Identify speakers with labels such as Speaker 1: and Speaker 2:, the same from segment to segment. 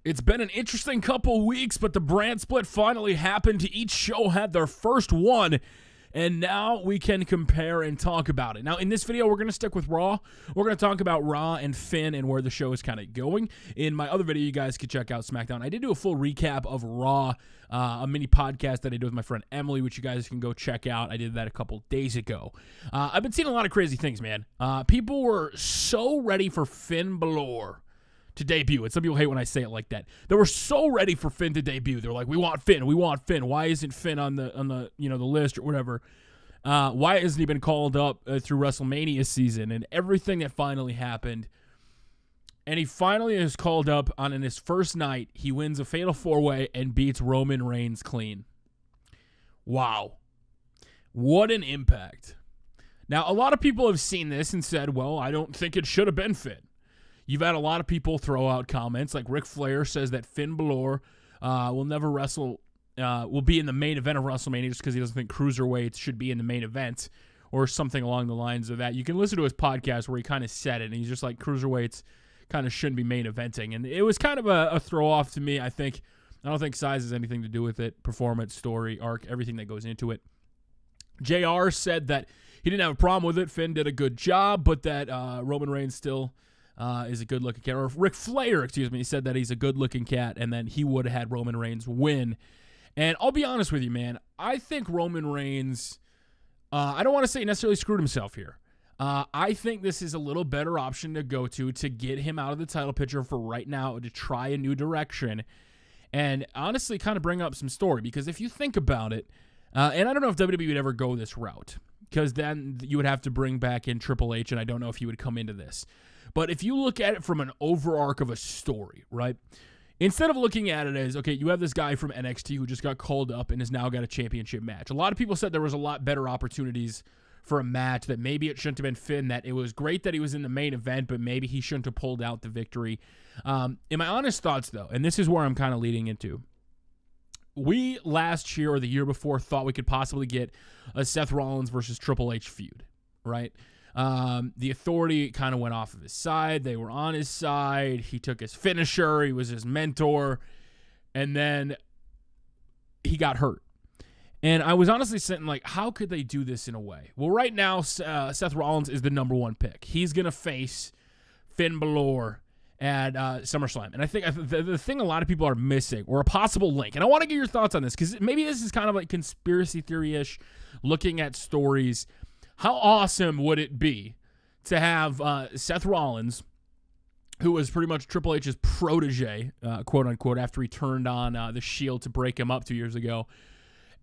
Speaker 1: It's been an interesting couple weeks, but the brand split finally happened. Each show had their first one, and now we can compare and talk about it. Now, in this video, we're going to stick with Raw. We're going to talk about Raw and Finn and where the show is kind of going. In my other video, you guys could check out SmackDown. I did do a full recap of Raw, a mini podcast that I did with my friend Emily, which you guys can go check out. I did that a couple days ago. I've been seeing a lot of crazy things, man. People were so ready for Finn Balor to debut. And some people hate when I say it like that. They were so ready for Finn to debut. They're like, we want Finn. We want Finn. Why isn't Finn on the the list or whatever? Why hasn't he been called up through WrestleMania season and everything that finally happened? And he finally is called up in his first night. He wins a Fatal 4-Way and beats Roman Reigns clean. Wow. What an impact. Now, a lot of people have seen this and said, well, I don't think it should have been Finn. You've had a lot of people throw out comments, like Ric Flair says that Finn Balor will never wrestle, will be in the main event of WrestleMania just because he doesn't think cruiserweights should be in the main event or something along the lines of that. You can listen to his podcast where he kind of said it, and he's just like, cruiserweights kind of shouldn't be main eventing. And it was kind of a throw off to me, I think. I don't think size has anything to do with it. Performance, story, arc, everything that goes into it. JR said that he didn't have a problem with it. Finn did a good job, but that Roman Reigns still is a good-looking cat. Or Ric Flair, excuse me, he said that he's a good-looking cat, and then he would have had Roman Reigns win. And I'll be honest with you, man. I think Roman Reigns, I don't want to say necessarily screwed himself here. I think this is a little better option to go to get him out of the title picture for right now, to try a new direction, and honestly kind of bring up some story. Because if you think about it, and I don't know if WWE would ever go this route, because then you would have to bring back in Triple H, and I don't know if he would come into this. But if you look at it from an overarch of a story, right? Instead of looking at it as, okay, you have this guy from NXT who just got called up and has now got a championship match. A lot of people said there was a lot better opportunities for a match, that maybe it shouldn't have been Finn, that it was great that he was in the main event, but maybe he shouldn't have pulled out the victory. In my honest thoughts, though, and this is where I'm kind of leading into, we last year or the year before thought we could possibly get a Seth Rollins versus Triple H feud, right? The Authority kind of went off of his side. They were on his side. He took his finisher. He was his mentor. And then he got hurt. And I was honestly sitting like, how could they do this in a way? Well, right now, Seth Rollins is the #1 pick. He's going to face Finn Balor at SummerSlam. And I think the thing a lot of people are missing, or a possible link, and I want to get your thoughts on this, because maybe this is kind of like conspiracy theory-ish, looking at stories. How awesome would it be to have Seth Rollins, who was pretty much Triple H's protege, quote-unquote, after he turned on the Shield to break him up 2 years ago,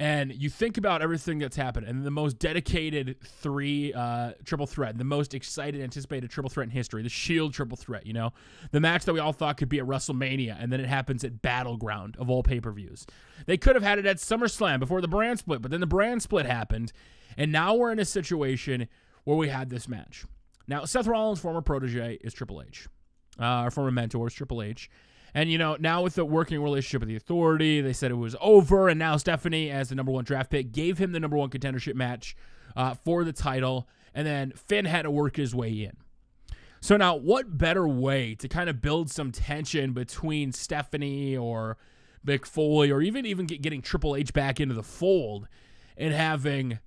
Speaker 1: and you think about everything that's happened, and the most dedicated triple threat, the most excited, anticipated triple threat in history, the Shield triple threat, you know? The match that we all thought could be at WrestleMania, and then it happens at Battleground of all pay-per-views. They could have had it at SummerSlam before the brand split, but then the brand split happened, and now we're in a situation where we had this match. Now, Seth Rollins' former protege is Triple H. Our former mentor is Triple H. And, you know, now with the working relationship with the Authority, they said it was over, and now Stephanie, as the #1 draft pick, gave him the #1 contendership match for the title, and then Finn had to work his way in. So now, what better way to kind of build some tension between Stephanie or Mick Foley, or even getting Triple H back into the fold, and having,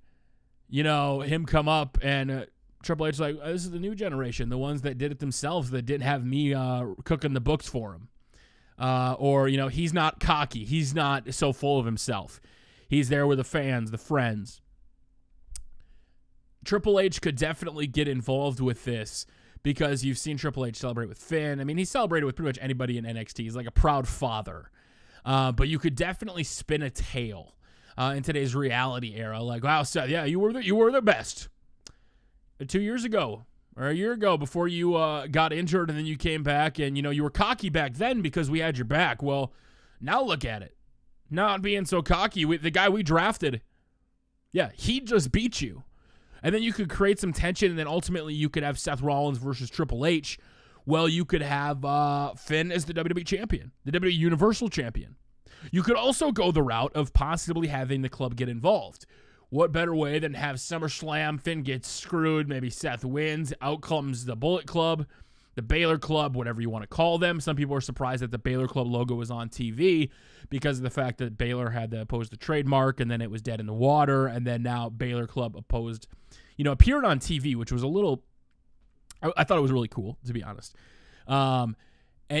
Speaker 1: you know, him come up and Triple H is like, this is the new generation, the ones that did it themselves, that didn't have me cooking the books for him. Or, you know, he's not cocky. He's not so full of himself. He's there with the fans, the friends. Triple H could definitely get involved with this, because you've seen Triple H celebrate with Finn. I mean, he celebrated with pretty much anybody in NXT. He's like a proud father. But you could definitely spin a tale in today's reality era. Like, wow, Seth, yeah, you were the best 2 years ago. Or a year ago, before you got injured, and then you came back, and, you know, you were cocky back then because we had your back. Well, now look at it. Not being so cocky. The guy we drafted, yeah, he just beat you. And then you could create some tension, and then ultimately you could have Seth Rollins versus Triple H. Well, you could have Finn as the WWE champion, the WWE Universal champion. You could also go the route of possibly having the club get involved. What better way than have SummerSlam, Finn gets screwed, maybe Seth wins, out comes the Bullet Club, the Balor Club, whatever you want to call them. Some people are surprised that the Balor Club logo was on TV because of the fact that Balor had to oppose the trademark, and then it was dead in the water, and then now Balor Club appeared on TV, which was a little, I thought it was really cool, to be honest. And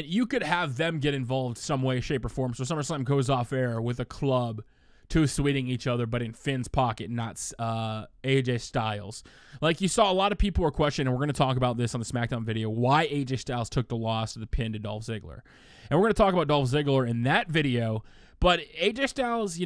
Speaker 1: you could have them get involved some way, shape, or form. So SummerSlam goes off air with a club two sweeting each other, but in Finn's pocket, not AJ Styles. Like, you saw a lot of people were questioning, and we're going to talk about this on the SmackDown video, why AJ Styles took the loss to the pin to Dolph Ziggler. And we're going to talk about Dolph Ziggler in that video, but AJ Styles,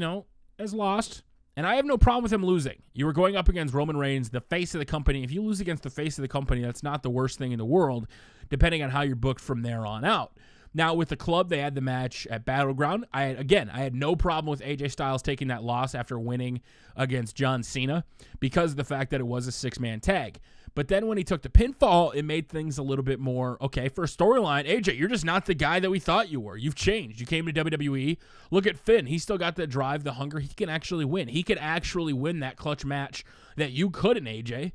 Speaker 1: has lost, and I have no problem with him losing. You were going up against Roman Reigns, the face of the company. If you lose against the face of the company, that's not the worst thing in the world, depending on how you're booked from there on out. Now, with the club, they had the match at Battleground. I had no problem with AJ Styles taking that loss after winning against John Cena because of the fact that it was a six-man tag. But then when he took the pinfall, it made things a little bit more, okay, for a storyline, AJ, you're just not the guy that we thought you were. You've changed. You came to WWE. Look at Finn. He's still got the drive, the hunger. He can actually win. He could actually win that clutch match that you couldn't, AJ.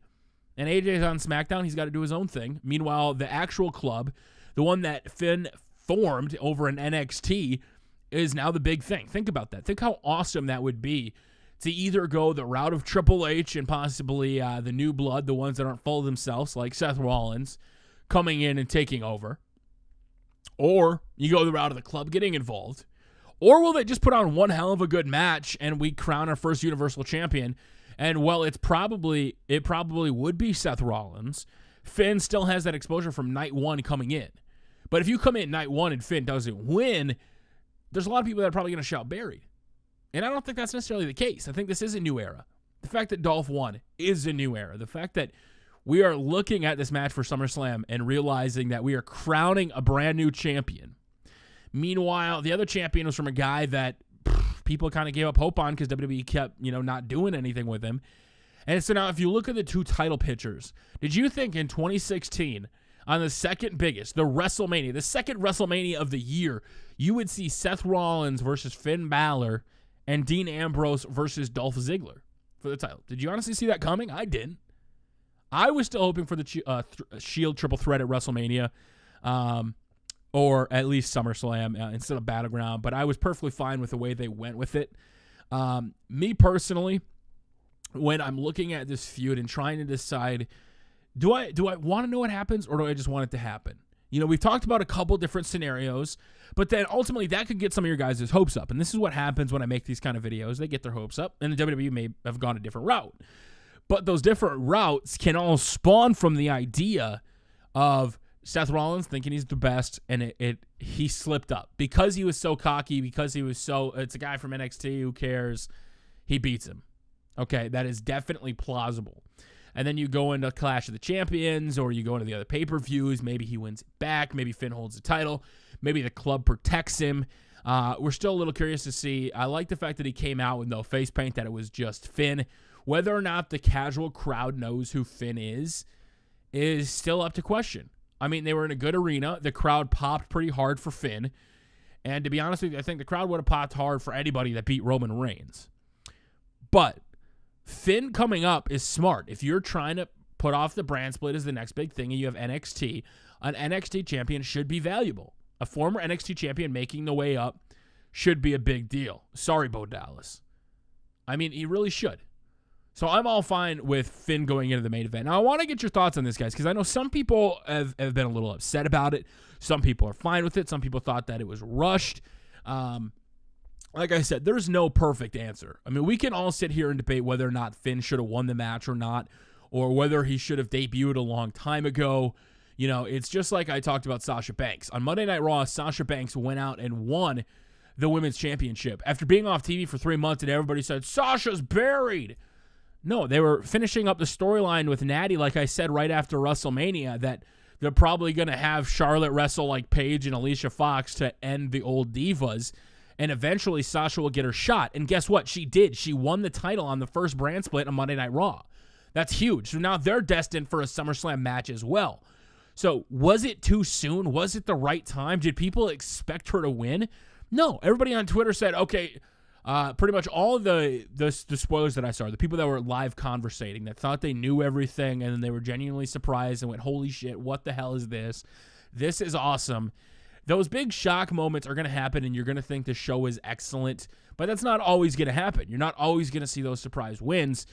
Speaker 1: And AJ's on SmackDown. He's got to do his own thing. Meanwhile, the actual club, the one that Finn formed over in NXT, is now the big thing. Think about that. Think how awesome that would be to either go the route of Triple H and possibly the new blood, the ones that aren't full of themselves, like Seth Rollins, coming in and taking over. Or you go the route of the club getting involved. Or will they just put on one hell of a good match and we crown our first Universal Champion? And, well, it probably would be Seth Rollins. Finn still has that exposure from night one coming in. But if you come in night one and Finn doesn't win, there's a lot of people that are probably going to shout buried. And I don't think that's necessarily the case. I think this is a new era. The fact that Dolph won is a new era. The fact that we are looking at this match for SummerSlam and realizing that we are crowning a brand new champion. Meanwhile, the other champion was from a guy that people kind of gave up hope on because WWE kept, not doing anything with him. And so now if you look at the two title pictures, did you think in 2016, on the second biggest, the WrestleMania, the second WrestleMania of the year, you would see Seth Rollins versus Finn Balor and Dean Ambrose versus Dolph Ziggler for the title? Did you honestly see that coming? I didn't. I was still hoping for the Shield triple threat at WrestleMania, or at least SummerSlam instead of Battleground, but I was perfectly fine with the way they went with it. Me personally, when I'm looking at this feud and trying to decide, do I want to know what happens, or do I just want it to happen? We've talked about a couple different scenarios, but then ultimately that could get some of your guys' hopes up. And this is what happens when I make these kind of videos. They get their hopes up, and the WWE may have gone a different route. But those different routes can all spawn from the idea of Seth Rollins thinking he's the best, and he slipped up. Because he was so cocky, because it's a guy from NXT, who cares? He beats him. Okay, that is definitely plausible. And then you go into Clash of the Champions, or you go into the other pay-per-views. Maybe he wins it back. Maybe Finn holds the title. Maybe the club protects him. We're still a little curious to see. I like the fact that he came out with no face paint, that it was just Finn. Whether or not the casual crowd knows who Finn is still up to question. I mean, they were in a good arena. The crowd popped pretty hard for Finn. And to be honest with you, I think the crowd would have popped hard for anybody that beat Roman Reigns. But Finn coming up is smart. If you're trying to put off the brand split as the next big thing and you have NXT, an NXT champion should be valuable. A former NXT champion making the way up should be a big deal. Sorry, Bo Dallas. I mean, he really should. So I'm all fine with Finn going into the main event. Now, I want to get your thoughts on this, guys, because I know some people have been a little upset about it. Some people are fine with it. Some people thought that it was rushed. Like I said, there's no perfect answer. I mean, we can all sit here and debate whether or not Finn should have won the match or not, or whether he should have debuted a long time ago. It's just like I talked about Sasha Banks. On Monday Night Raw, Sasha Banks went out and won the Women's Championship after being off TV for 3 months, and everybody said, Sasha's buried. No, they were finishing up the storyline with Natty, like I said, right after WrestleMania, that they're probably going to have Charlotte wrestle like Paige and Alicia Fox to end the old divas. And eventually Sasha will get her shot. And guess what? She did. She won the title on the first brand split on Monday Night Raw. That's huge. So now they're destined for a SummerSlam match as well. So was it too soon? Was it the right time? Did people expect her to win? No. Everybody on Twitter said, okay, Pretty much all of the spoilers that I saw, the people that were live conversating, that thought they knew everything, and then they were genuinely surprised and went, holy shit, what the hell is this? This is awesome. Those big shock moments are going to happen, and you're going to think the show is excellent, but that's not always going to happen. You're not always going to see those surprise wins,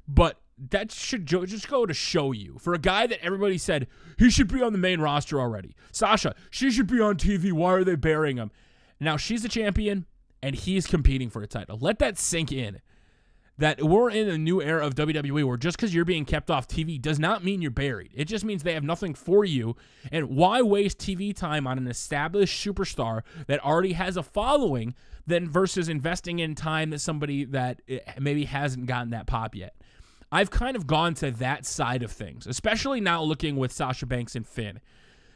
Speaker 1: but that should just go to show you. For a guy that everybody said, he should be on the main roster already. Sasha, she should be on TV. Why are they burying him? Now, she's a champion, and he's competing for a title. Let that sink in. That we're in a new era of WWE where just because you're being kept off TV does not mean you're buried. It just means they have nothing for you. And why waste TV time on an established superstar that already has a following than versus investing in time that somebody that maybe hasn't gotten that pop yet? I've kind of gone to that side of things, especially now looking with Sasha Banks and Finn,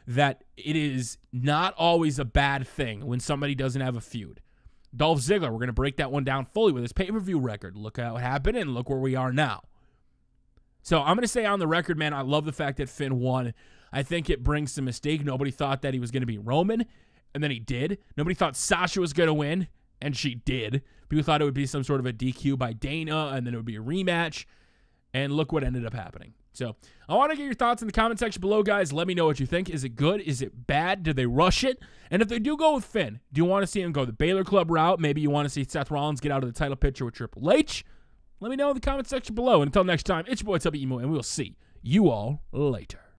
Speaker 1: that it is not always a bad thing when somebody doesn't have a feud. Dolph Ziggler, we're going to break that one down fully with his pay-per-view record. Look how it happened and look where we are now. So I'm going to say on the record, man, I love the fact that Finn won. I think it brings some mistake. Nobody thought that he was going to be Roman, and then he did. Nobody thought Sasha was going to win, and she did. People thought it would be some sort of a DQ by Dana, and then it would be a rematch. And look what ended up happening. So I want to get your thoughts in the comment section below, guys. Let me know what you think. Is it good? Is it bad? Did they rush it? And if they do go with Finn, do you want to see him go the Balor Club route? Maybe you want to see Seth Rollins get out of the title picture with Triple H? Let me know in the comment section below. And until next time, it's your boy Tubby, and we will see you all later.